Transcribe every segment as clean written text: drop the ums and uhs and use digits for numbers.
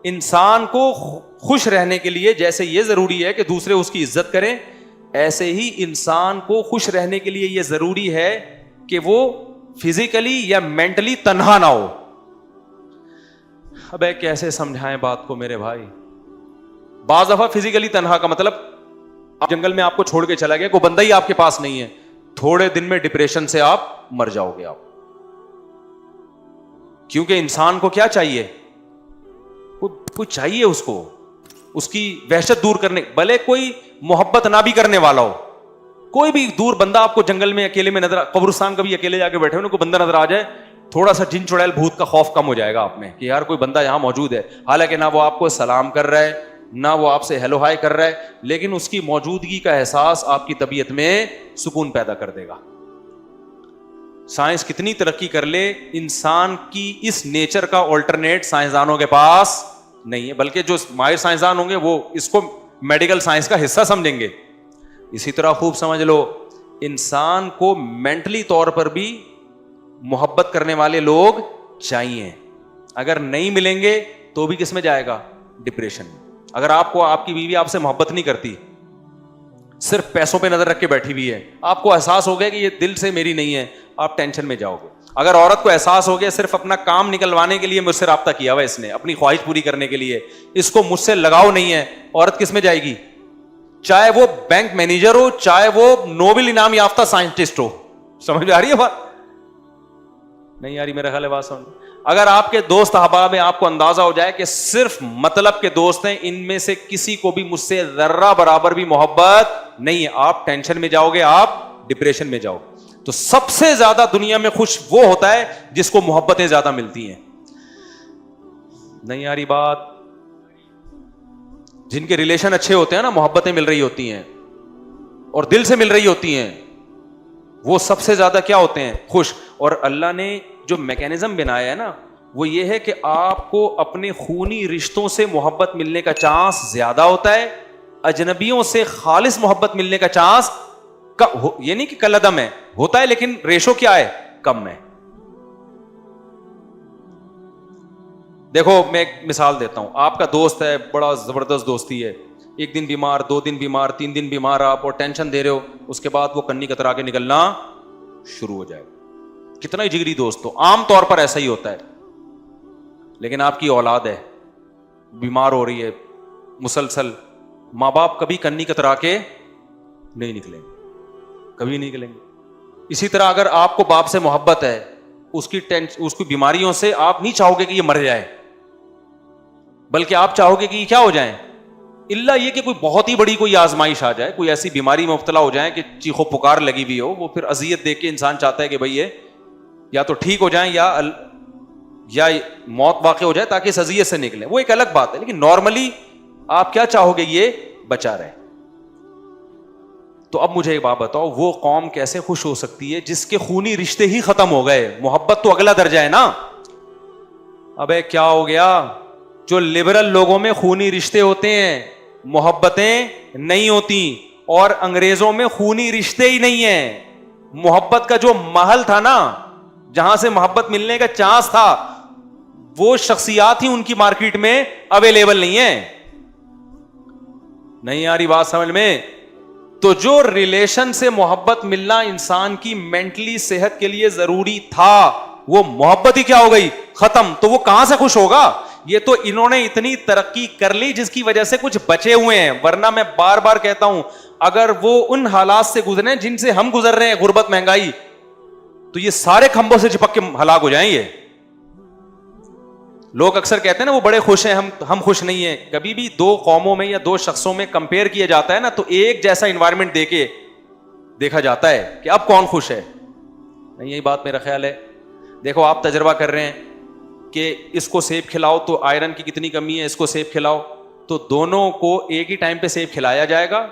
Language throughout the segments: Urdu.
انسان کو خوش رہنے کے لیے جیسے یہ ضروری ہے کہ دوسرے اس کی عزت کریں, ایسے ہی انسان کو خوش رہنے کے لیے یہ ضروری ہے کہ وہ فزیکلی یا مینٹلی تنہا نہ ہو. اب کیسے سمجھائیں بات کو میرے بھائی؟ بعض دفعہ فزیکلی تنہا کا مطلب آپ جنگل میں آپ کو چھوڑ کے چلا گیا, کوئی بندہ ہی آپ کے پاس نہیں ہے, تھوڑے دن میں ڈپریشن سے آپ مر جاؤ گے آپ. کیونکہ انسان کو کیا چاہیے؟ کچھ چاہیے اس کو, اس کی وحشت دور کرنے, بھلے کوئی محبت نہ بھی کرنے والا ہو, کوئی بھی دور بندہ آپ کو جنگل میں اکیلے میں نظر, قبرستان کبھی اکیلے جا کے بیٹھے ہو, کوئی بندہ نظر آ جائے, تھوڑا سا جن چڑیل بھوت کا خوف کم ہو جائے گا آپ میں کہ یار کوئی بندہ یہاں موجود ہے. حالانکہ نہ وہ آپ کو سلام کر رہا ہے, نہ وہ آپ سے ہیلو ہائی کر رہا ہے, لیکن اس کی موجودگی کا احساس آپ کی طبیعت میں سکون پیدا کر دے گا. سائنس کتنی ترقی کر لے, انسان کی اس نیچر کا آلٹرنیٹ سائنسدانوں کے پاس نہیں ہے, بلکہ جو ماہر سائنسدان ہوں گے وہ اس کو میڈیکل سائنس کا حصہ سمجھیں گے. اسی طرح خوب سمجھ لو, انسان کو مینٹلی طور پر بھی محبت کرنے والے لوگ چاہیے. اگر نہیں ملیں گے تو بھی کس میں جائے گا؟ ڈپریشن میں. اگر آپ کو آپ کی بیوی آپ سے محبت نہیں کرتی, صرف پیسوں پہ نظر رکھ کے بیٹھی ہوئی ہے, آپ کو احساس ہو گیا کہ یہ دل سے میری نہیں ہے, آپ ٹینشن میں جاؤ گے. اگر عورت کو احساس ہو گیا صرف اپنا کام نکلوانے کے لیے مجھ سے رابطہ کیا ہوا اس نے, اپنی خواہش پوری کرنے کے لیے, اس کو مجھ سے لگاؤ نہیں ہے, عورت کس میں جائے گی؟ چاہے وہ بینک مینیجر ہو, چاہے وہ نوبل انعام یافتہ سائنٹسٹ ہو. سمجھ آ رہی ہے بات؟ نہیں آ رہی میرا خیال ہے بات سمجھ. اگر آپ کے دوست احباب میں آپ کو اندازہ ہو جائے کہ صرف مطلب کے دوست ہیں, ان میں سے کسی کو بھی مجھ سے ذرہ برابر بھی محبت نہیں ہے, آپ ٹینشن میں جاؤ گے, آپ ڈپریشن میں جاؤ گے. تو سب سے زیادہ دنیا میں خوش وہ ہوتا ہے جس کو محبتیں زیادہ ملتی ہیں. نہیں آ رہی بات؟ جن کے ریلیشن اچھے ہوتے ہیں نا, محبتیں مل رہی ہوتی ہیں اور دل سے مل رہی ہوتی ہیں, وہ سب سے زیادہ کیا ہوتے ہیں؟ خوش. اور اللہ نے جو میکینزم بنایا ہے نا, وہ یہ ہے کہ آپ کو اپنے خونی رشتوں سے محبت ملنے کا چانس زیادہ ہوتا ہے, اجنبیوں سے خالص محبت ملنے کا چانس یہ نہیں کہ کل عدم ہے, ہوتا ہے, لیکن ریشو کیا ہے؟ کم ہے. دیکھو میں ایک مثال دیتا ہوں, آپ کا دوست ہے, بڑا زبردست دوستی ہے, ایک دن بیمار, 2 دن بیمار, 3 دن بیمار, آپ اور ٹینشن دے رہے ہو, اس کے بعد وہ کنی کترا کے نکلنا شروع ہو جائے. کتنا ہی جگری دوست ہو, عام طور پر ایسا ہی ہوتا ہے. لیکن آپ کی اولاد ہے, بیمار ہو رہی ہے مسلسل, ماں باپ کبھی کنی کترا کے نہیں نکلیں گے, کبھی نہیں نکلیں گے. اسی طرح اگر آپ کو باپ سے محبت ہے, اس کی بیماریوں سے آپ نہیں چاہو گے کہ یہ مر جائے, بلکہ آپ چاہو گے کہ یہ کیا ہو جائیں, الا یہ کہ کوئی بہت ہی بڑی کوئی آزمائش آ جائے, کوئی ایسی بیماری میں مبتلا ہو جائیں کہ چیخو پکار لگی ہوئی ہو, وہ پھر اذیت دیکھ کے انسان چاہتا ہے کہ بھئی یہ یا تو ٹھیک ہو جائیں یا موت واقع ہو جائے تاکہ اس اذیت سے نکلیں. وہ ایک الگ بات ہے, لیکن نارملی آپ کیا چاہو گے؟ یہ بچا رہے. تو اب مجھے ایک بات بتاؤ, وہ قوم کیسے خوش ہو سکتی ہے جس کے خونی رشتے ہی ختم ہو گئے؟ محبت تو اگلا درجہ ہے نا. ابے کیا ہو گیا؟ جو لبرل لوگوں میں خونی رشتے ہوتے ہیں, محبتیں نہیں ہوتی, اور انگریزوں میں خونی رشتے ہی نہیں ہیں. محبت کا جو محل تھا نا, جہاں سے محبت ملنے کا چانس تھا, وہ شخصیات ہی ان کی مارکیٹ میں اویلیبل نہیں ہے. نہیں آ رہی بات سمجھ میں؟ تو جو ریلیشن سے محبت ملنا انسان کی مینٹلی صحت کے لیے ضروری تھا, وہ محبت ہی کیا ہو گئی؟ ختم. تو وہ کہاں سے خوش ہوگا؟ یہ تو انہوں نے اتنی ترقی کر لی جس کی وجہ سے کچھ بچے ہوئے ہیں, ورنہ میں بار بار کہتا ہوں, اگر وہ ان حالات سے گزرے جن سے ہم گزر رہے ہیں, غربت, مہنگائی, تو یہ سارے کھمبوں سے چپک کے ہلاک ہو جائیں. یہ لوگ اکثر کہتے ہیں نا وہ بڑے خوش ہیں, ہم خوش نہیں ہیں. کبھی بھی 2 قوموں میں یا 2 شخصوں میں کمپیئر کیا جاتا ہے نا, تو ایک جیسا انوائرمنٹ دے کے دیکھا جاتا ہے کہ اب کون خوش ہے. نہیں, یہی بات میرا خیال ہے. دیکھو آپ تجربہ کر رہے ہیں کہ اس کو سیب کھلاؤ تو آئرن کی کتنی کمی ہے, اس کو سیب کھلاؤ تو دونوں کو ایک ہی ٹائم پہ سیب کھلایا جائے گا,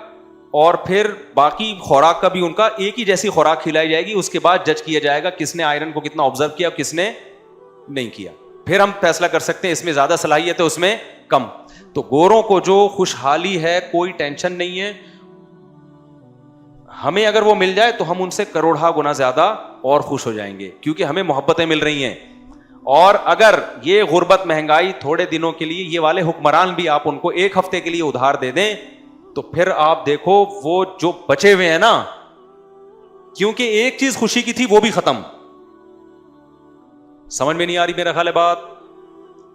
اور پھر باقی خوراک کا بھی ان کا ایک ہی جیسی خوراک کھلائی جائے گی. اس کے بعد جج کیا جائے گا کس نے آئرن کو کتنا آبزرو کیا اور کس نے نہیں کیا. پھر ہم فیصلہ کر سکتے ہیں اس میں زیادہ صلاحیت ہے, اس میں کم. تو گوروں کو جو خوشحالی ہے, کوئی ٹینشن نہیں ہے, ہمیں اگر وہ مل جائے تو ہم ان سے کروڑا گنا زیادہ اور خوش ہو جائیں گے, کیونکہ ہمیں محبتیں مل رہی ہیں. اور اگر یہ غربت مہنگائی تھوڑے دنوں کے لیے یہ والے حکمران بھی آپ ان کو ایک ہفتے کے لیے ادھار دے دیں تو پھر آپ دیکھو وہ جو بچے ہوئے ہیں نا, کیونکہ ایک چیز خوشی کی تھی وہ بھی ختم. سمجھ میں نہیں آ رہی میرا خیال ہے بات.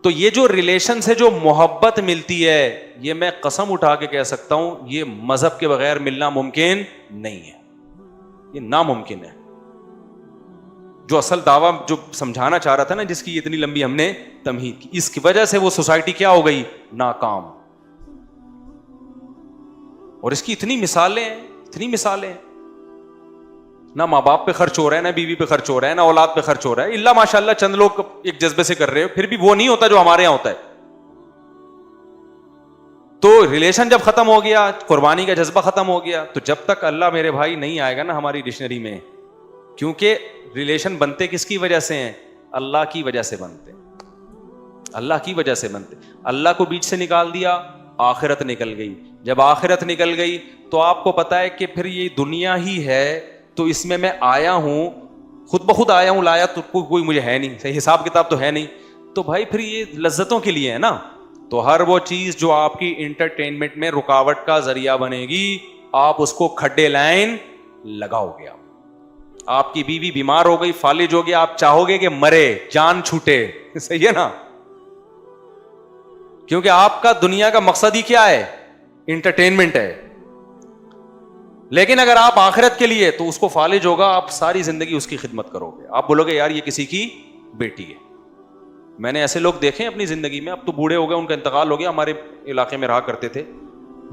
تو یہ جو ریلیشن سے جو محبت ملتی ہے, یہ میں قسم اٹھا کے کہہ سکتا ہوں یہ مذہب کے بغیر ملنا ممکن نہیں ہے, یہ ناممکن ہے. جو اصل دعویٰ جو سمجھانا چاہ رہا تھا نا, جس کی اتنی لمبی ہم نے تمہید کی, اس کی وجہ سے وہ سوسائٹی کیا ہو گئی, ناکام. اور اس کی اتنی مثالیں ہیں, اتنی مثالیں ہیں. نہ ماں باپ پہ خرچ ہو رہا ہے, نہ بیوی پہ خرچ ہو رہا ہے, نہ اولاد پہ خرچ ہو رہا ہے, اللہ ماشاء اللہ چند لوگ ایک جذبے سے کر رہے ہو, پھر بھی وہ نہیں ہوتا جو ہمارے یہاں ہوتا ہے. تو ریلیشن جب ختم ہو گیا, قربانی کا جذبہ ختم ہو گیا, تو جب تک اللہ میرے بھائی نہیں آئے گا نا ہماری ڈکشنری میں, کیونکہ ریلیشن بنتے کس کی وجہ سے ہیں, اللہ کی وجہ سے بنتے, اللہ کی وجہ سے بنتے. اللہ کو بیچ سے نکال دیا, آخرت نکل گئی. جب آخرت نکل گئی تو آپ کو پتا ہے کہ پھر یہ دنیا ہی ہے, تو اس میں آیا ہوں, خود بخود آیا ہوں, لایا تو کوئی مجھے ہے نہیں, صحیح حساب کتاب تو ہے نہیں, تو بھائی پھر یہ لذتوں کے لیے ہے نا. تو ہر وہ چیز جو آپ کی انٹرٹینمنٹ میں رکاوٹ کا ذریعہ بنے گی, آپ اس کو کھڈے لائن لگاؤ گے. آپ کی بیوی بیمار ہو گئی, فالج ہو گیا, آپ چاہو گے کہ مرے, جان چھوٹے, صحیح ہے نا, کیونکہ آپ کا دنیا کا مقصد ہی کیا ہے, انٹرٹینمنٹ ہے. لیکن اگر آپ آخرت کے لیے, تو اس کو فالج ہوگا, آپ ساری زندگی اس کی خدمت کرو گے. آپ بولو گے یار یہ کسی کی بیٹی ہے. میں نے ایسے لوگ دیکھے اپنی زندگی میں, اب تو بوڑھے ہو گئے, ان کا انتقال ہو گیا, ہمارے علاقے میں رہا کرتے تھے,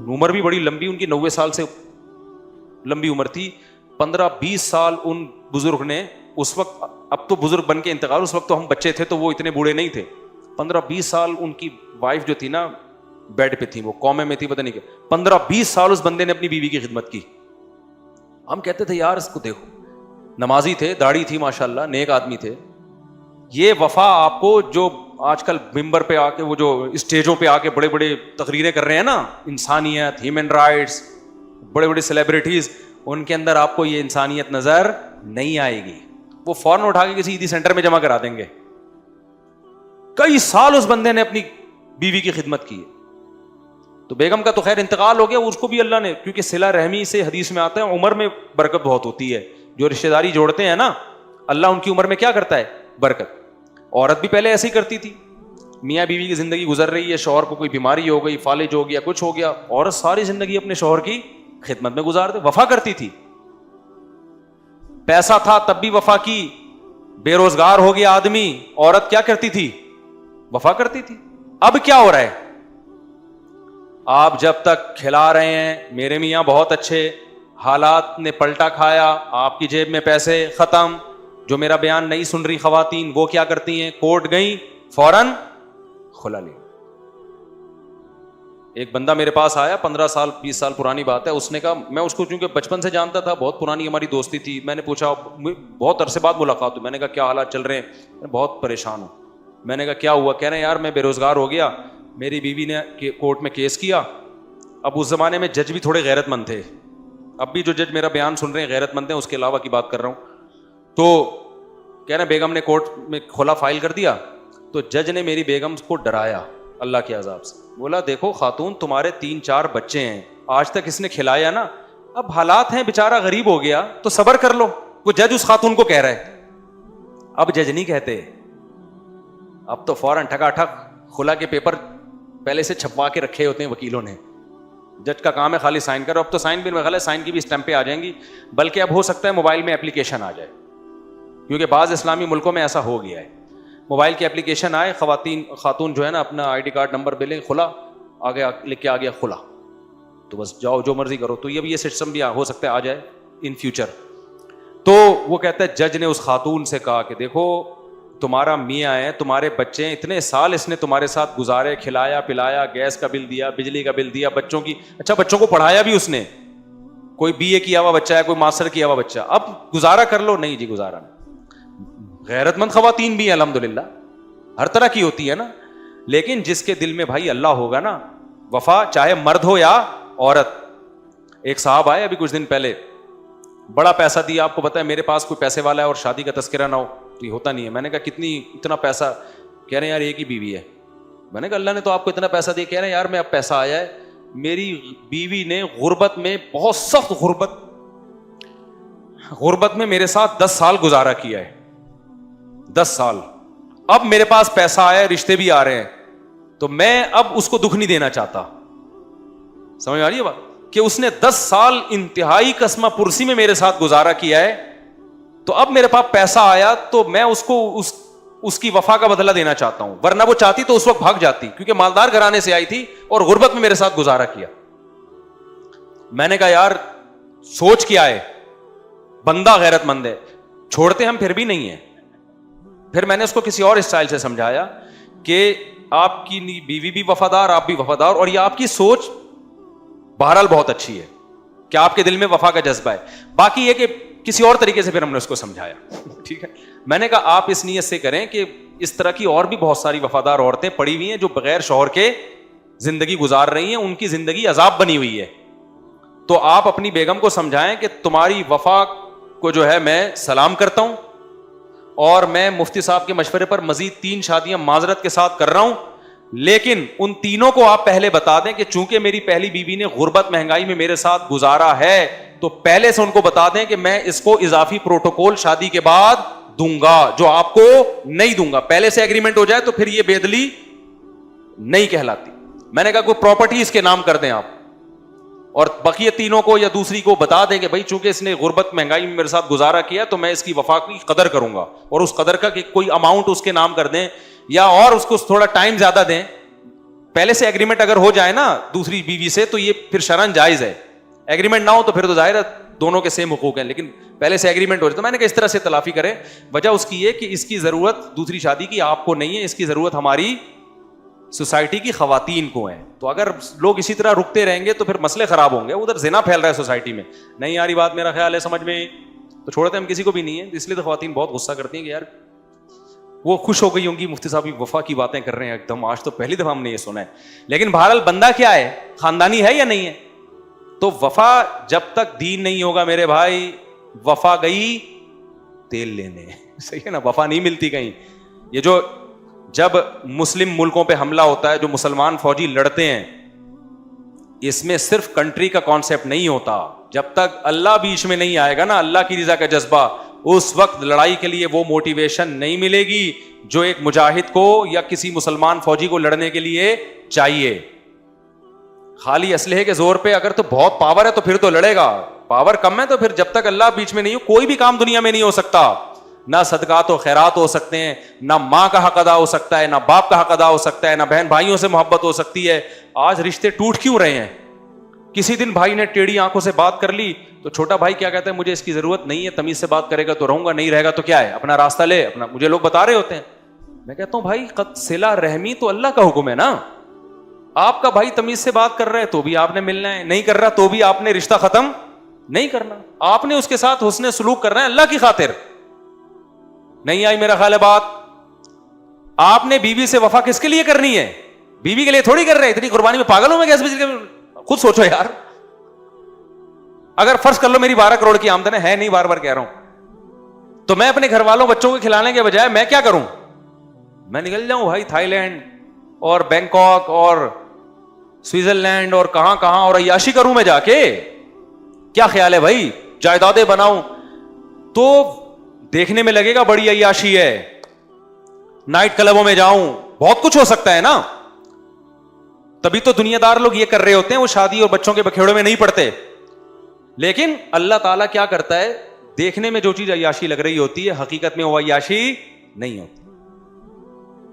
عمر بھی بڑی لمبی, ان کی 90 سال سے لمبی عمر تھی. 15-20 سال ان بزرگ نے اس وقت, اب تو بزرگ بن کے انتقال, اس وقت تو ہم بچے تھے تو وہ اتنے بوڑھے نہیں تھے. 15-20 سال ان کی وائف جو تھی نا بیڈ پہ تھی, وہ کومے میں تھی, پتہ نہیں کیا, 15-20 سال اس بندے نے اپنی بیوی کی خدمت کی. ہم کہتے تھے یار اس کو دیکھو, نمازی تھے, داڑھی تھی ماشاءاللہ, نیک آدمی تھے. یہ وفا آپ کو جو آج کل ممبر پہ آ کے, وہ جو اسٹیجوں پہ آ کے بڑے بڑے تقریریں کر رہے ہیں نا, انسانیت, ہیومن رائٹس, بڑے بڑے سیلیبریٹیز, ان کے اندر آپ کو یہ انسانیت نظر نہیں آئے گی. وہ فوراً اٹھا کے کسی عیدی سینٹر میں جمع کرا دیں گے. کئی سال اس بندے نے اپنی بیوی کی خدمت کی. تو بیگم کا تو خیر انتقال ہو گیا, اس کو بھی اللہ نے, کیونکہ صلہ رحمی سے حدیث میں آتا ہے عمر میں برکت بہت ہوتی ہے. جو رشتہ داری جوڑتے ہیں نا, اللہ ان کی عمر میں کیا کرتا ہے, برکت. عورت بھی پہلے ایسے ہی کرتی تھی, میاں بیوی کی زندگی گزر رہی ہے, شوہر کو کوئی بیماری ہو گئی, فالج ہو گیا, کچھ ہو گیا, عورت ساری زندگی اپنے شوہر کی خدمت میں گزار دے, وفا کرتی تھی. پیسہ تھا تب بھی وفا کی, بے روزگار ہو گیا آدمی, عورت کیا کرتی تھی, وفا کرتی تھی. اب کیا ہو رہا ہے, آپ جب تک کھلا رہے ہیں میرے میاں بہت اچھے, حالات نے پلٹا کھایا, آپ کی جیب میں پیسے ختم. جو میرا بیان نہیں سن رہی خواتین, وہ کیا کرتی ہیں, کورٹ گئیں, فوراً کھلا لیا. ایک بندہ میرے پاس آیا, 15 سال 20 سال پرانی بات ہے, اس نے کہا, میں اس کو چونکہ بچپن سے جانتا تھا, بہت پرانی ہماری دوستی تھی, میں نے پوچھا, بہت عرصے بعد ملاقات ہوئی, میں نے کہا کیا حالات چل رہے ہیں, میں بہت پریشان ہوں. میں نے کہا کیا ہوا, کہہ رہے ہیں یار میں بے روزگار ہو گیا, میری بیوی نے کورٹ میں کیس کیا. اب اس زمانے میں جج بھی تھوڑے غیرت مند تھے, اب بھی جو جج میرا بیان سن رہے ہیں غیرت مند ہیں, اس کے علاوہ کی بات کر رہا ہوں. تو کہہ رہے ہیں بیگم نے کورٹ میں کھلا فائل کر دیا, تو جج نے میری بیگم کو ڈرایا اللہ کے عذاب سے. بولا دیکھو خاتون, تمہارے 3-4 بچے ہیں, آج تک اس نے کھلایا نا, اب حالات ہیں, بیچارہ غریب ہو گیا تو صبر کر لو. وہ جج اس خاتون کو کہہ رہا ہے. اب جج نہیں کہتے, اب تو فوراً ٹھکا ٹھک خلا کے پیپر پہلے سے چھپوا کے رکھے ہوتے ہیں وکیلوں نے. جج کا کام ہے خالی سائن کرو. اب تو سائن بھی غلط, سائن کی بھی اسٹمپیں آ جائیں گی, بلکہ اب ہو سکتا ہے موبائل میں اپلیکیشن آ جائے, کیونکہ بعض اسلامی ملکوں میں ایسا ہو گیا ہے. موبائل کی اپلیکیشن آئے, خاتون جو ہے نا اپنا آئی ڈی کارڈ نمبر لیں, کھلا آگے لکھ کے آ گیا کھلا, تو بس جاؤ جو مرضی کرو. تو یہ سسٹم بھی ہو سکتا ہے آ جائے ان فیوچر. تو وہ کہتا ہے جج نے اس خاتون سے کہا کہ دیکھو تمہارا میاں ہے, تمہارے بچے ہیں, اتنے سال اس نے تمہارے ساتھ گزارے, کھلایا پلایا, گیس کا بل دیا, بجلی کا بل دیا, بچوں کی, اچھا بچوں کو پڑھایا بھی اس نے, کوئی BA کیا ہوا بچہ ہے, کوئی ماسٹر کیا ہوا بچہ, اب گزارا کر لو. نہیں جی گزارا نہیں. غیرت مند خواتین بھی ہیں الحمدللہ, ہر طرح کی ہوتی ہے نا, لیکن جس کے دل میں بھائی اللہ ہوگا نا, وفا چاہے مرد ہو یا عورت. ایک صاحب آئے ابھی کچھ دن پہلے, بڑا پیسہ دیا, آپ کو پتا ہے میرے پاس کوئی پیسے والا ہے اور شادی کا تذکرہ نہ ہو, تو یہ ہوتا نہیں ہے. میں نے کہا کتنی, اتنا پیسہ؟ کہہ رہے ہیں یار ایک ہی بیوی ہے. میں نے کہا اللہ نے تو آپ کو اتنا پیسہ دیا. کہہ رہے ہیں یار میں اب پیسہ آیا ہے, میری بیوی نے غربت میں, بہت سخت غربت میں میرے ساتھ 10 سال گزارا کیا ہے, 10 سال. اب میرے پاس پیسہ آیا ہے, رشتے بھی آ رہے ہیں, تو میں اب اس کو دکھ نہیں دینا چاہتا. سمجھ آ رہی ہے بات, کہ اس نے 10 سال انتہائی قسمہ پرسی میں میرے ساتھ گزارا کیا ہے, تو اب میرے پاس پیسہ آیا تو میں اس کو اس کی وفا کا بدلہ دینا چاہتا ہوں. ورنہ وہ چاہتی تو اس وقت بھاگ جاتی, کیونکہ مالدار گھرانے سے آئی تھی اور غربت میں میرے ساتھ گزارا کیا. میں نے کہا یار سوچ کیا ہے, بندہ غیرت مند ہے, چھوڑتے ہم پھر بھی نہیں ہیں. پھر میں نے اس کو کسی اور اسٹائل سے سمجھایا کہ آپ کی بیوی بھی وفادار, آپ بھی وفادار, اور یہ آپ کی سوچ بہرحال بہت اچھی ہے کہ آپ کے دل میں وفا کا جذبہ ہے. باقی یہ کہ کسی اور طریقے سے پھر ہم نے اس کو سمجھایا. ٹھیک ہے, میں نے کہا آپ اس نیت سے کریں کہ اس طرح کی اور بھی بہت ساری وفادار عورتیں پڑی ہوئی ہیں جو بغیر شوہر کے زندگی گزار رہی ہیں, ان کی زندگی عذاب بنی ہوئی ہے. تو آپ اپنی بیگم کو سمجھائیں کہ تمہاری وفا کو جو ہے میں سلام کرتا ہوں, اور میں مفتی صاحب کے مشورے پر مزید 3 شادیاں معذرت کے ساتھ کر رہا ہوں, لیکن ان تینوں کو آپ پہلے بتا دیں کہ چونکہ میری پہلی بیوی نے غربت مہنگائی میں میرے ساتھ گزارا ہے, تو پہلے سے ان کو بتا دیں کہ میں اس کو اضافی پروٹوکول شادی کے بعد دوں گا جو آپ کو نہیں دوں گا. پہلے سے ایگریمنٹ ہو جائے تو پھر یہ بےدلی نہیں کہلاتی. میں نے کہا کوئی پراپرٹی اس کے نام کر دیں آپ, اور بقیہ تینوں کو یا دوسری کو بتا دیں کہ بھائی چونکہ اس نے غربت مہنگائی میں میرے ساتھ گزارا کیا تو میں اس کی وفا کی قدر کروں گا, اور اس قدر کا کہ کوئی اماؤنٹ اس کے نام کر دیں, یا اور اس کو تھوڑا ٹائم زیادہ دیں. پہلے سے ایگریمنٹ اگر ہو جائے نا دوسری بیوی سے تو یہ پھر شرعاً جائز ہے. ایگریمنٹ نہ ہو تو پھر تو ظاہر ہے دونوں کے سیم حقوق ہیں, لیکن پہلے سے ایگریمنٹ ہو جائے. تو میں نے کہا اس طرح سے تلافی کریں. وجہ اس کی یہ کہ اس کی ضرورت دوسری شادی کی آپ کو نہیں ہے, اس کی ضرورت ہماری سوسائٹی کی خواتین کو ہیں. تو اگر لوگ اسی طرح رکتے رہیں گے تو پھر مسئلے خراب ہوں گے. ادھر زنا پھیل رہا ہے سوسائٹی میں, نہیں آ رہی بات میرا خیال ہے سمجھ میں, تو چھوڑتے ہم کسی کو بھی نہیں ہے. اس لیے تو خواتین بہت غصہ کرتی ہیں کہ یار وہ خوش ہو گئی ہوں گی مفتی صاحب وفا کی باتیں کر رہے ہیں ایک دم, آج تو پہلی دفعہ ہم نے یہ سنا ہے. لیکن بہرحال بندہ کیا ہے, خاندانی ہے یا نہیں ہے. تو وفا جب تک دین نہیں ہوگا میرے بھائی, وفا گئی تیل لینے, صحیح ہے نا, وفا نہیں ملتی کہیں. یہ جو جب مسلم ملکوں پہ حملہ ہوتا ہے, جو مسلمان فوجی لڑتے ہیں, اس میں صرف کنٹری کا کانسیپٹ نہیں ہوتا. جب تک اللہ بیچ میں نہیں آئے گا نا, اللہ کی رضا کا جذبہ, اس وقت لڑائی کے لیے وہ موٹیویشن نہیں ملے گی جو ایک مجاہد کو یا کسی مسلمان فوجی کو لڑنے کے لیے چاہیے. خالی اسلحے کے زور پہ اگر تو بہت پاور ہے تو پھر تو لڑے گا, پاور کم ہے تو پھر جب تک اللہ بیچ میں نہیں ہو کوئی بھی کام دنیا میں نہیں ہو سکتا. نہ صدقات و خیرات ہو سکتے ہیں, نہ ماں کا حق ادا ہو سکتا ہے, نہ باپ کا حق ادا ہو سکتا ہے, نہ بہن بھائیوں سے محبت ہو سکتی ہے. آج رشتے ٹوٹ کیوں رہے ہیں؟ کسی دن بھائی نے ٹیڑھی آنکھوں سے بات کر لی تو چھوٹا بھائی کیا کہتا ہے, مجھے اس کی ضرورت نہیں ہے, تمیز سے بات کرے گا تو رہوں گا, نہیں رہے گا تو کیا ہے, اپنا راستہ لے اپنا. مجھے لوگ بتا رہے ہوتے ہیں, میں کہتا ہوں بھائی صلہ رحمی تو اللہ کا حکم ہے نا. آپ کا بھائی تمیز سے بات کر رہا ہے تو بھی آپ نے ملنا ہے, نہیں کر رہا تو بھی آپ نے رشتہ ختم نہیں کرنا. آپ نے اس کے ساتھ حسن سلوک کرنا ہے اللہ کی خاطر. نہیں آئی میرا خیال ہے بات. آپ نے بیوی سے وفا کس کے لیے کرنی ہے؟ بیوی کے لیے تھوڑی کر رہے ہیں. اتنی قربانی میں پاگل ہوں میں کیسے بجے, خود سوچو یار. اگر فرض کر لو میری 12 کروڑ کی آمدن ہے نہیں, بار بار کہہ رہا ہوں, تو میں اپنے گھر والوں بچوں کو کھلانے کے بجائے میں کیا کروں؟ میں نکل جاؤں بھائی تھائی لینڈ اور بینکاک اور سوئٹزرلینڈ اور کہاں کہاں اور عیاشی کروں میں جا کے. کیا خیال ہے بھائی, جائیدادیں بناؤں تو دیکھنے میں لگے گا بڑی عیاشی ہے, نائٹ کلبوں میں جاؤں, بہت کچھ ہو سکتا ہے نا. تبھی تو دنیا دار لوگ یہ کر رہے ہوتے ہیں, وہ شادی اور بچوں کے بکھیڑوں میں نہیں پڑتے. لیکن اللہ تعالیٰ کیا کرتا ہے, دیکھنے میں جو چیز عیاشی لگ رہی ہوتی ہے حقیقت میں وہ عیاشی نہیں ہوتی.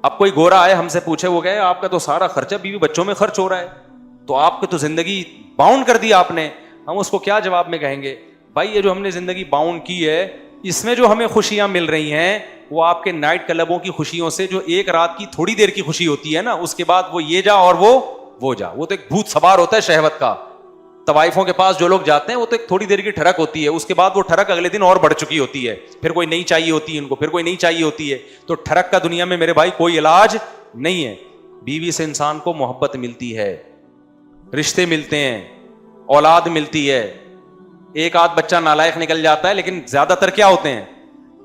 اب کوئی گورا آئے ہم سے پوچھے, وہ کہے آپ کا تو سارا خرچہ بیوی بچوں میں خرچ ہو رہا ہے, تو آپ کی تو زندگی باؤنڈ کر دی آپ نے. ہم اس کو کیا جواب میں کہیں گے؟ بھائی یہ جو ہم نے زندگی باؤنڈ کی ہے, اس میں جو ہمیں خوشیاں مل رہی ہیں وہ آپ کے نائٹ کلبوں کی خوشیوں سے, جو ایک رات کی تھوڑی دیر کی خوشی ہوتی ہے نا, اس کے بعد وہ یہ جا اور وہ جا, وہ تو ایک بھوت سوار ہوتا ہے شہوت کا. طوائفوں کے پاس جو لوگ جاتے ہیں وہ تو ایک تھوڑی دیر کی ٹھڑک ہوتی ہے, اس کے بعد وہ ٹھڑک اگلے دن اور بڑھ چکی ہوتی ہے, پھر کوئی نہیں چاہیے ہوتی ہے ان کو, پھر کوئی نہیں چاہیے ہوتی ہے. تو ٹھڑک کا دنیا میں میرے بھائی کوئی علاج نہیں ہے. بیوی سے انسان کو محبت ملتی ہے, رشتے ملتے ہیں, اولاد ملتی ہے. ایک آدھ بچہ نالائق نکل جاتا ہے, لیکن زیادہ تر کیا ہوتے ہیں,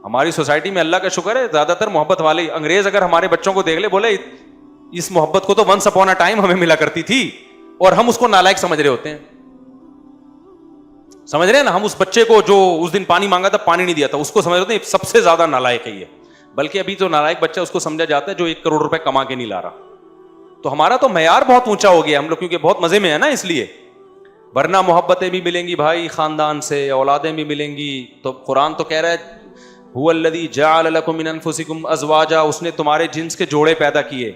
ہماری سوسائٹی میں اللہ کا شکر ہے زیادہ تر محبت والے. انگریز اگر ہمارے بچوں کو دیکھ لے بولے اس محبت کو تو ونس اپون اے ٹائم ہمیں ملا کرتی تھی, اور ہم اس کو نالائق سمجھ رہے ہوتے ہیں. سمجھ رہے ہیں نا, ہم اس بچے کو جو اس دن پانی مانگا تھا پانی نہیں دیا تھا, اس کو سمجھ رہے ہیں سب سے زیادہ نالائق ہے یہ. بلکہ ابھی تو نالائق بچہ اس کو سمجھا جاتا ہے جو 1 کروڑ روپے کما کے نہیں لا رہا. تو ہمارا تو معیار بہت اونچا ہو گیا ہم لوگ, کیونکہ بہت مزے میں ہے نا اس لیے. ورنہ محبتیں بھی ملیں گی بھائی خاندان سے, اولادیں بھی ملیں گی. تو قرآن تو کہہ رہا ہے هو الذی جعل لکم من انفسکم ازواجا, اس نے تمہارے جنس کے جوڑے پیدا کیے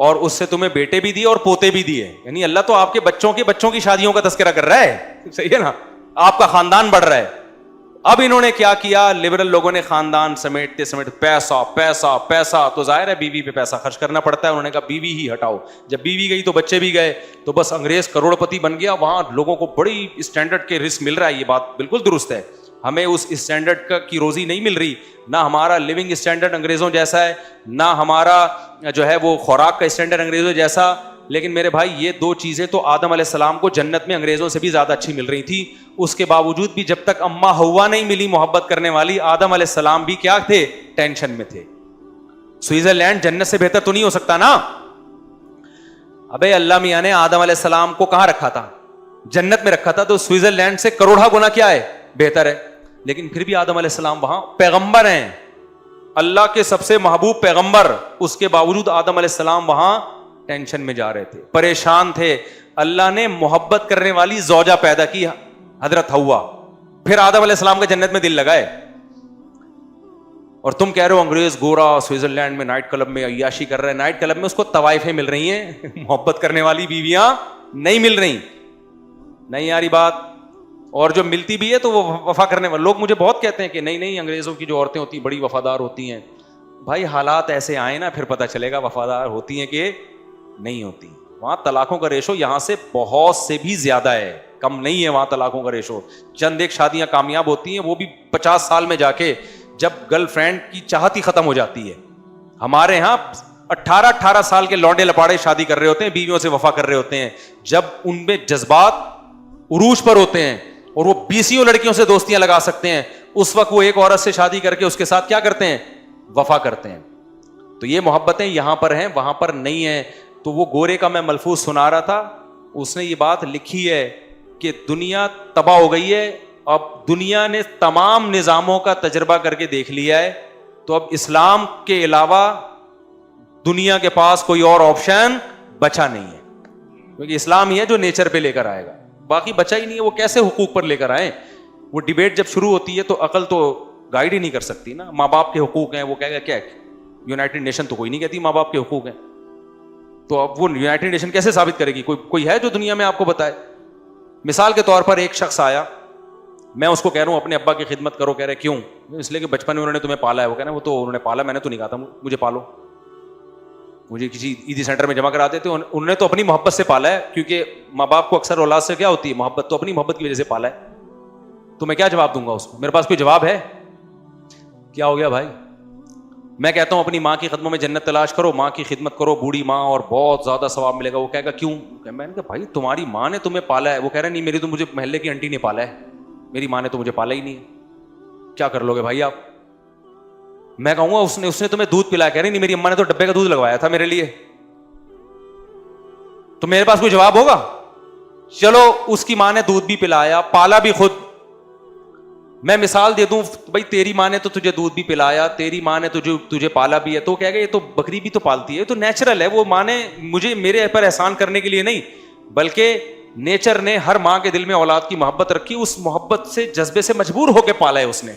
اور اس سے تمہیں بیٹے بھی دیے اور پوتے بھی دیے. یعنی اللہ تو آپ کے بچوں کی شادیوں کا تذکرہ کر رہا ہے, صحیح ہے نا, آپ کا خاندان بڑھ رہا ہے. اب انہوں نے کیا کیا, لبرل لوگوں نے خاندان سمیٹتے پیسہ پیسہ پیسہ, تو ظاہر ہے بیوی پہ پیسہ خرچ کرنا پڑتا ہے. انہوں نے کہا بیوی ہی ہٹاؤ. جب بیوی گئی تو بچے بھی گئے, تو بس انگریز کروڑ پتی بن گیا. وہاں لوگوں کو بڑی اسٹینڈرڈ کے رزق مل رہا ہے, یہ بات بالکل درست ہے. ہمیں اس اسٹینڈرڈ کی روزی نہیں مل رہی, نہ ہمارا لیونگ اسٹینڈرڈ انگریزوں جیسا ہے, نہ ہمارا جو ہے وہ خوراک کا اسٹینڈرڈ انگریزوں جیسا. لیکن میرے بھائی یہ 2 چیزیں تو آدم علیہ السلام کو جنت میں انگریزوں سے بھی زیادہ اچھی مل رہی تھی. اس کے باوجود بھی جب تک اماں ہوا نہیں ملی محبت کرنے والی, آدم علیہ السلام بھی کیا تھے, ٹینشن میں تھے. سوئٹزرلینڈ جنت سے بہتر تو نہیں ہو سکتا نا. ابے اللہ میاں نے آدم علیہ السلام کو کہاں رکھا تھا, جنت میں رکھا تھا, تو سوئٹزرلینڈ سے کروڑا گنا کیا ہے, بہتر ہے. لیکن پھر بھی آدم علیہ السلام وہاں پیغمبر ہیں, اللہ کے سب سے محبوب پیغمبر, اس کے باوجود آدم علیہ السلام وہاں ٹینشن میں جا رہے تھے, پریشان تھے. اللہ نے محبت کرنے والی زوجہ پیدا کی, حضرت حوا. پھر آدم علیہ السلام کا جنت میں دل لگائے. اور تم کہہ رہے ہو انگریز گورا سوئٹزرلینڈ میں نائٹ کلب میں عیاشی کر رہے ہیں, نائٹ کلب میں اس کو طوائفیں مل رہی ہیں, محبت کرنے والی بیویاں نہیں مل رہی. نہیں یاری بات. اور جو ملتی بھی ہے تو وہ وفا کرنے والے لوگ مجھے بہت کہتے ہیں کہ نہیں انگریزوں کی جو عورتیں ہوتی ہیں بڑی وفادار ہوتی ہیں. بھائی حالات ایسے آئے نا, پھر پتہ چلے گا وفادار ہوتی ہیں کہ نہیں ہوتی. وہاں طلاقوں کا ریشو یہاں سے بہت سے بھی زیادہ ہے, کم نہیں ہے وہاں طلاقوں کا ریشو. چند ایک شادیاں کامیاب ہوتی ہیں, وہ بھی 50 سال میں جا کے, جب گرل فرینڈ کی چاہت ہی ختم ہو جاتی ہے. ہمارے یہاں 18 سال کے لونڈے لپاڑے شادی کر رہے ہوتے ہیں, بیویوں سے وفا کر رہے ہوتے ہیں. جب ان میں جذبات عروج پر ہوتے ہیں اور وہ 20 لڑکیوں سے دوستیاں لگا سکتے ہیں, اس وقت وہ ایک عورت سے شادی کر کے اس کے ساتھ کیا کرتے ہیں, وفا کرتے ہیں. تو یہ محبتیں یہاں پر ہیں, وہاں پر نہیں ہیں. تو وہ گورے کا میں ملفوظ سنا رہا تھا, اس نے یہ بات لکھی ہے کہ دنیا تباہ ہو گئی ہے, اب دنیا نے تمام نظاموں کا تجربہ کر کے دیکھ لیا ہے, تو اب اسلام کے علاوہ دنیا کے پاس کوئی اور آپشن بچا نہیں ہے, کیونکہ اسلام ہی ہے جو نیچر پہ لے کر آئے گا, باقی بچا ہی نہیں ہے. وہ کیسے حقوق پر لے کر آئیں؟ وہ ڈیبیٹ جب شروع ہوتی ہے تو عقل تو گائیڈ ہی نہیں کر سکتی نا. ماں باپ کے حقوق ہیں, وہ کہے گا کیا یونائٹڈ نیشن تو کوئی نہیں کہتی ماں باپ کے حقوق ہیں, تو اب وہ یونائٹڈ نیشن کیسے ثابت کرے گی؟ کوئی ہے جو دنیا میں آپ کو بتائے؟ مثال کے طور پر ایک شخص آیا, میں اس کو کہہ رہا ہوں اپنے ابا کی خدمت کرو, کہہ رہے کیوں؟ اس لیے کہ بچپن میں انہوں نے تمہیں پالا ہے. وہ کہہ رہے ہیں وہ تو انہوں نے پالا, میں نے تو نہیں کہا تھا مجھے پالو. مجھے کسی عیدی سینٹر میں جمع کرا دیتے, انہوں نے تو اپنی محبت سے پالا ہے, کیونکہ ماں باپ کو اکثر اولاد سے کیا ہوتی ہے, محبت. تو اپنی محبت کی وجہ سے پالا ہے. تو میں کیا جواب دوں گا اس کو؟ میرے پاس کوئی جواب ہے؟ کیا ہو گیا بھائی؟ میں کہتا ہوں اپنی ماں کی قدموں میں جنت تلاش کرو, ماں کی خدمت کرو, بوڑھی ماں, اور بہت زیادہ ثواب ملے گا. وہ کہے گا کیوں؟ میں نے کہا بھائی تمہاری ماں نے تمہیں پالا ہے. وہ کہہ رہے نہیں, میری تو مجھے محلے کی آنٹی نے پالا ہے, میری ماں نے تو مجھے پالا ہی نہیں ہے. کیا کر لو گے بھائی آپ؟ میں کہوں گا اس نے تمہیں دودھ پلایا. کہہ رہی نہیں, میری اماں نے تو ڈبے کا دودھ لگوایا تھا میرے لیے. تو میرے پاس کوئی جواب ہوگا؟ چلو اس کی ماں نے دودھ بھی پلایا, پالا بھی خود. میں مثال دے دوں بھائی, تیری ماں نے تو تجھے دودھ بھی پلایا, تیری ماں نے تجھے پالا بھی ہے, تو کہے گا یہ تو بکری بھی تو پالتی ہے, تو نیچرل ہے. وہ ماں نے مجھے میرے پر احسان کرنے کے لیے نہیں, بلکہ نیچر نے ہر ماں کے دل میں اولاد کی محبت رکھی, اس محبت سے جذبے سے مجبور ہو کے پالا ہے اس نے.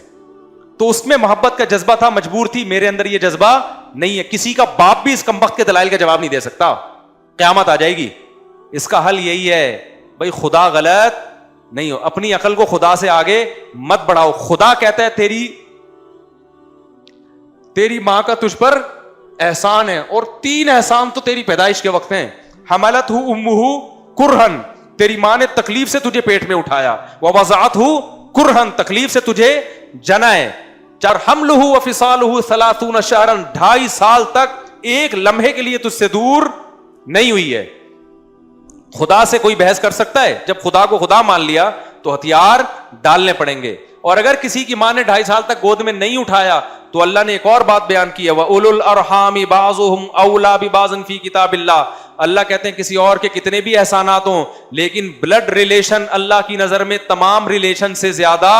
تو اس میں محبت کا جذبہ تھا, مجبور تھی. میرے اندر یہ جذبہ نہیں ہے. کسی کا باپ بھی اس کمبخت کے دلائل کا جواب نہیں دے سکتا. قیامت آ جائے گی. اس کا حل یہی ہے بھائی, خدا غلط نہیں ہو, اپنی عقل کو خدا سے آگے مت بڑھاؤ. خدا کہتا ہے تیری ماں کا تجھ پر احسان ہے, اور 3 احسان تو تیری پیدائش کے وقت ہیں. حملتہ امہ کرہن, تیری ماں نے تکلیف سے تجھے پیٹ میں اٹھایا. ووضعتہ کرہن, تکلیف سے تجھے جنا ہے. حملہ وفصالہ 30 شہرا, 2.5 سال تک ایک لمحے کے لیے تجھ سے دور نہیں ہوئی ہے. خدا سے کوئی بحث کر سکتا ہے؟ جب خدا کو خدا مان لیا تو ہتھیار ڈالنے پڑیں گے. اور اگر کسی کی ماں نے 2.5 سال تک گود میں نہیں اٹھایا تو اللہ نے ایک اور بات بیان کی ہے, وَأُولُو الْأَرْحَامِ بَعْضُهُمْ أَوْلَىٰ بِبَعْضٍ فِي کتاب اللہ. اللہ کہتے ہیں کسی اور کے کتنے بھی احسانات ہوں لیکن بلڈ ریلیشن اللہ کی نظر میں تمام ریلیشن سے زیادہ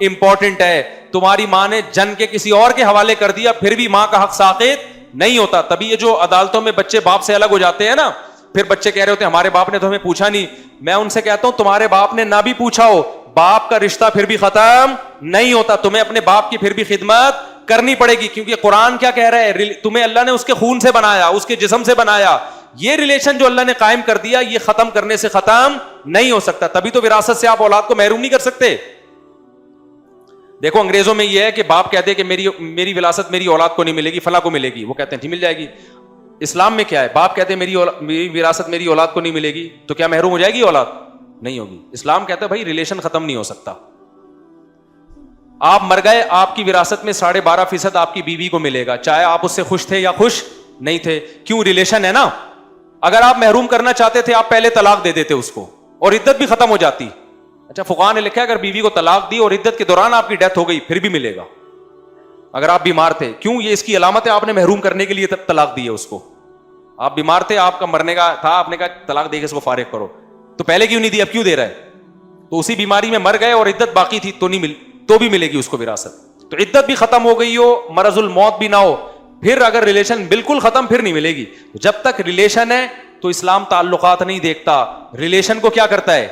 امپورٹنٹ ہے. تمہاری ماں نے جن کے کسی اور کے حوالے کر دیا پھر بھی ماں کا حق ساقط نہیں ہوتا. تبھی یہ جو عدالتوں میں بچے باپ سے الگ ہو جاتے ہیں نا, پھر بچے کہہ رہے ہوتے ہیں ہمارے باپ نے تو ہمیں پوچھا نہیں. میں ان سے کہتا ہوں تمہارے باپ نے نہ بھی پوچھا ہو, باپ کا رشتہ پھر بھی ختم نہیں ہوتا. تمہیں اپنے باپ کی پھر بھی خدمت کرنی پڑے گی, کیونکہ قرآن کیا کہہ رہا ہے, تمہیں اللہ نے اس کے خون سے بنایا, اس کے جسم سے بنایا. یہ ریلیشن جو اللہ نے قائم کر دیا یہ ختم کرنے سے ختم نہیں ہو سکتا. تبھی تو وراثت سے آپ اولاد کو محروم نہیں کر سکتے. دیکھو انگریزوں میں یہ ہے کہ باپ کہتے ہیں کہ میری وراثت میری اولاد کو نہیں ملے گی, فلاں کو ملے گی, وہ کہتے ہیں ٹھیک مل جائے گی. اسلام میں کیا ہے, باپ کہتے ہیں میری وراثت میری اولاد کو نہیں ملے گی, تو کیا محروم ہو جائے گی اولاد؟ نہیں ہوگی. اسلام کہتا ہے بھائی ریلیشن ختم نہیں ہو سکتا. آپ مر گئے, آپ کی وراثت میں 12.5% آپ کی بیوی کو ملے گا, چاہے آپ اس سے خوش تھے یا خوش نہیں تھے. کیوں؟ ریلیشن ہے نا. اگر آپ محروم کرنا چاہتے تھے آپ پہلے طلاق دے دیتے اس کو اور عدت بھی ختم ہو جاتی. اچھا فقہاء نے لکھا ہے اگر بیوی کو طلاق دی اور عدت کے دوران آپ کی ڈیتھ ہو گئی پھر بھی ملے گا اگر آپ بیمار تھے. کیوں؟ یہ اس کی علامت ہے, آپ نے محروم کرنے کے لیے طلاق دی ہے اس کو. آپ بیمار تھے, آپ کا مرنے کا تھا, آپ نے کہا طلاق دے کے اس کو فارغ کرو, تو پہلے کیوں نہیں دی, اب کیوں دے رہا ہے؟ تو اسی بیماری میں مر گئے اور عدت باقی تھی تو بھی ملے گی اس کو وراثت. تو عدت بھی ختم ہو گئی ہو, مرض الموت بھی نہ ہو, پھر اگر ریلیشن بالکل ختم پھر نہیں ملے گی. جب تک ریلیشن ہے تو اسلام تعلقات نہیں دیکھتا. ریلیشن کو کیا کرتا ہے؟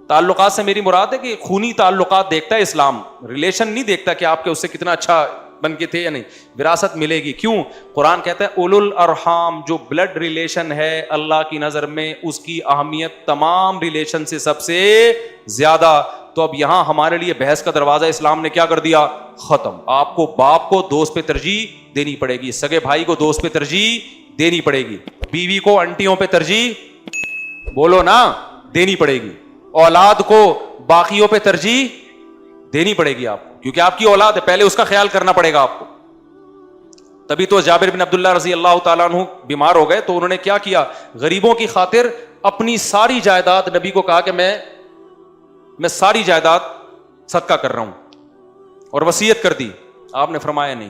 تعلقات سے میری مراد ہے کہ خونی تعلقات دیکھتا ہے اسلام, ریلیشن نہیں دیکھتا کہ آپ کے اس سے کتنا اچھا بن کے تھے یا نہیں. وراثت ملے گی. کیوں؟ قرآن کہتا ہے اولو الارحام, جو بلڈ ریلیشن ہے اللہ کی نظر میں اس کی اہمیت تمام ریلیشن سے سب سے زیادہ. تو اب یہاں ہمارے لیے بحث کا دروازہ اسلام نے کیا کر دیا؟ ختم. آپ کو باپ کو دوست پہ ترجیح دینی پڑے گی, سگے بھائی کو دوست پہ ترجیح دینی پڑے گی, بیوی کو انٹیوں پہ ترجیح بولو نا دینی پڑے گی, اولاد کو باقیوں پہ ترجیح دینی پڑے گی آپ کو, کیونکہ آپ کی اولاد ہے, پہلے اس کا خیال کرنا پڑے گا آپ کو. تبھی تو جابر بن عبداللہ رضی اللہ تعالیٰ عنہ بیمار ہو گئے تو انہوں نے کیا کیا, غریبوں کی خاطر اپنی ساری جائیداد, نبی کو کہا کہ میں ساری جائیداد صدقہ کر رہا ہوں, اور وصیت کر دی. آپ نے فرمایا نہیں,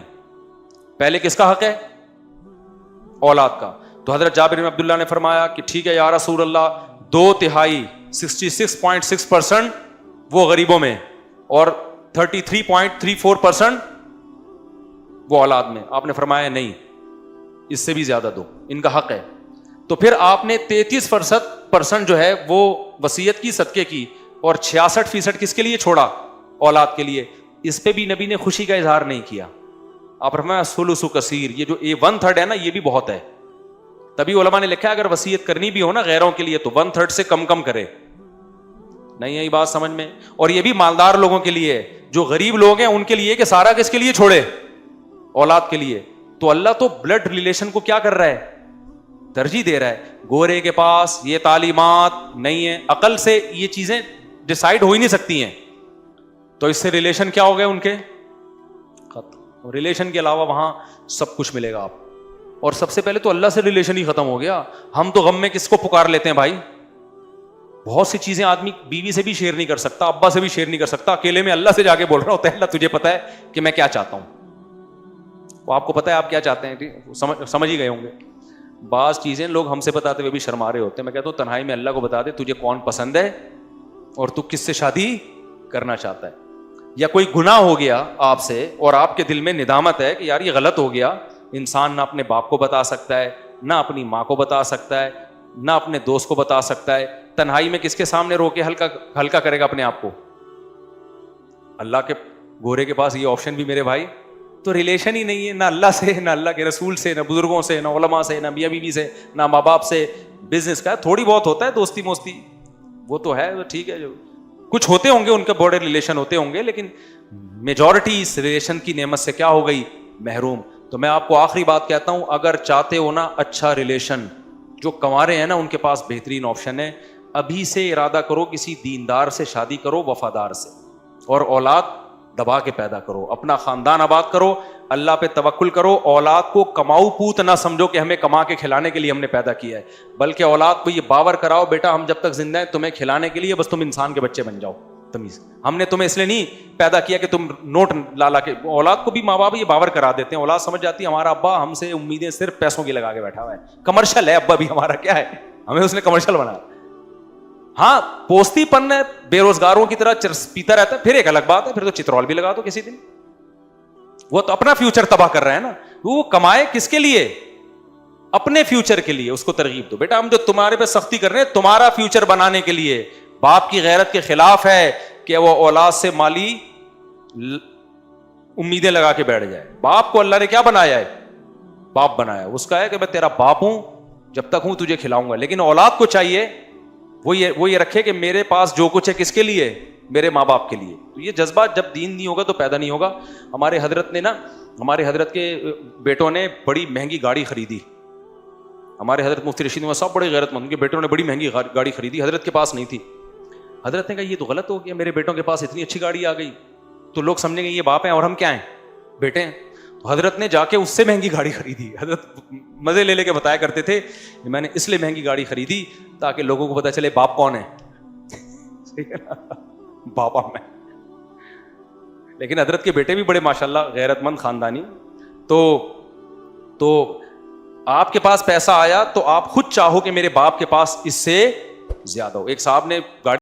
پہلے کس کا حق ہے؟ اولاد کا. تو حضرت جابر بن عبداللہ نے فرمایا کہ ٹھیک ہے یا رسول اللہ, 2/3 66.6% وہ غریبوں میں اور 33.34% وہ اولاد میں. آپ نے فرمایا نہیں, اس سے بھی زیادہ دو, ان کا حق ہے. تو پھر آپ نے 33% جو ہے وہ وصیت کی, صدقے کی, اور 66% کس کے لیے چھوڑا؟ اولاد کے لیے. اس پہ بھی نبی نے خوشی کا اظہار نہیں کیا. آپ فرمایا ثلث کثیر, یہ جو 1/3 ہے نا یہ بھی بہت ہے. تبھی علماء نے لکھا ہے اگر وصیت کرنی بھی ہو نا غیروں کے لیے تو 1/3 سے کم کرے. نہیں ہے یہ بات سمجھ میں؟ اور یہ بھی مالدار لوگوں کے لیے, جو غریب لوگ ہیں ان کے لیے کہ سارا کس کے لیے چھوڑے؟ اولاد کے لیے. تو اللہ تو بلڈ ریلیشن کو کیا کر رہا ہے؟ ترجیح دے رہا ہے. گورے کے پاس یہ تعلیمات نہیں ہے, عقل سے یہ چیزیں ڈیسائیڈ ہو ہی نہیں سکتی ہیں, تو اس سے ریلیشن کیا ہو گئے ان کے؟ ختم. ریلیشن کے علاوہ وہاں سب کچھ ملے گا آپ. اور سب سے پہلے تو اللہ سے ریلیشن ہی ختم ہو گیا. ہم تو غم میں کس کو پکار لیتے ہیں بھائی؟ بہت سی چیزیں آدمی بیوی سے بھی شیئر نہیں کر سکتا, ابا سے بھی شیئر نہیں کر سکتا, اکیلے میں اللہ سے جا کے بول رہا ہوتا ہے اللہ تجھے پتا ہے کہ میں کیا چاہتا ہوں. وہ آپ کو پتا ہے آپ کیا چاہتے ہیں, سمجھ ہی گئے ہوں گے. بعض چیزیں لوگ ہم سے بتاتے ہوئے بھی شرما رہے ہوتے ہیں. میں کہتا ہوں تنہائی میں اللہ کو بتا دے تجھے کون پسند ہے اور تو کس سے شادی کرنا چاہتا ہے. یا کوئی گناہ ہو گیا آپ سے اور آپ کے دل میں ندامت ہے کہ یار یہ غلط ہو گیا. انسان نہ اپنے باپ کو بتا سکتا ہے, نہ اپنی ماں کو بتا سکتا ہے, نہ اپنے دوست کو بتا سکتا ہے. تنہائی میں کس کے سامنے رو کے ہلکا کرے گا اپنے آپ کو؟ اللہ کے گورے کے پاس یہ آپشن بھی میرے بھائی. تو ریلیشن ہی نہیں ہے, نہ اللہ سے, نہ اللہ کے رسول سے, نہ بزرگوں سے, نہ علماء سے, نہ میاں بیوی سے, نہ ماں باپ سے. بزنس کا تھوڑی بہت ہوتا ہے دوستی موستی, وہ تو ہے, تو ٹھیک ہے, جو کچھ ہوتے ہوں گے ان کے بڑے ریلیشن ہوتے ہوں گے, لیکن میجورٹی اس ریلیشن کی نعمت سے کیا ہو گئی؟ محروم. تو میں آپ کو آخری بات کہتا ہوں, اگر چاہتے ہو نا اچھا ریلیشن, جو کنوارے ہیں نا ان کے پاس بہترین آپشن ہے. ابھی سے ارادہ کرو کسی دیندار سے شادی کرو, وفادار سے, اور اولاد دبا کے پیدا کرو, اپنا خاندان آباد کرو, اللہ پہ توکل کرو. اولاد کو کماؤ پوت نہ سمجھو کہ ہمیں کما کے کھلانے کے لیے ہم نے پیدا کیا ہے, بلکہ اولاد کو یہ باور کراؤ بیٹا ہم جب تک زندہ ہیں تمہیں کھلانے کے لیے, بس تم انسان کے بچے بن جاؤ. بدتمیز. ہم نے تمہیں اس لیے نہیں پیدا کیا کہ تم نوٹ لا کے, اولاد کو بھی ماں باپ یہ باور کرا دیتے ہیں, اولاد سمجھ جاتی ہے ہمارا ابا ہم سے امیدیں صرف پیسوں کی لگا کے بیٹھا ہوا ہے, کمرشل ہے ابا بھی ہمارا, کیا ہے ہمیں اس نے کمرشل بنایا. ہاں پوستی پن ہے بے روزگاروں کی طرح پیتا رہتا ہے, پھر ایک الگ بات ہے, پھر تو چترول بھی لگا دو کسی دن, وہ تو اپنا فیوچر تباہ کر رہا ہے نا. وہ کمائے کس کے لیے؟ اپنے فیوچر کے لیے. اس کو ترغیب دو, بیٹا ہم جو تمہارے پہ سختی کر رہے ہیں تمہارا فیوچر بنانے کے لیے. باپ کی غیرت کے خلاف ہے کہ وہ اولاد سے مالی امیدیں لگا کے بیٹھ جائے. باپ کو اللہ نے کیا بنایا ہے؟ باپ بنایا. اس کا ہے کہ میں تیرا باپ ہوں, جب تک ہوں تجھے کھلاؤں گا. لیکن اولاد کو چاہیے وہ یہ رکھے کہ میرے پاس جو کچھ ہے کس کے لیے؟ میرے ماں باپ کے لیے. تو یہ جذبہ جب دین نہیں ہوگا تو پیدا نہیں ہوگا. ہمارے حضرت کے بیٹوں نے بڑی مہنگی گاڑی خریدی. ہمارے حضرت مفتی رشید احمد صاحب بڑے غیرت مند, ان کے بیٹوں نے بڑی مہنگی گاڑی خریدی, حضرت کے پاس نہیں تھی. حضرت نے کہا یہ تو غلط ہو گیا, میرے بیٹوں کے پاس اتنی اچھی گاڑی آ گئی تو لوگ سمجھیں گے یہ باپ ہیں اور ہم کیا ہیں؟ بیٹے ہیں. تو حضرت نے جا کے اس سے مہنگی گاڑی خریدی. حضرت مزے لے کے بتایا کرتے تھے میں نے اس لیے مہنگی گاڑی خریدی تاکہ لوگوں کو پتا چلے باپ کون ہے, باپ ہم ہیں. لیکن حضرت کے بیٹے بھی بڑے ماشاءاللہ غیرت مند خاندانی. تو آپ کے پاس پیسہ آیا تو آپ خود چاہو کہ میرے باپ کے پاس اس سے زیادہ ہو. ایک صاحب نے گاڑی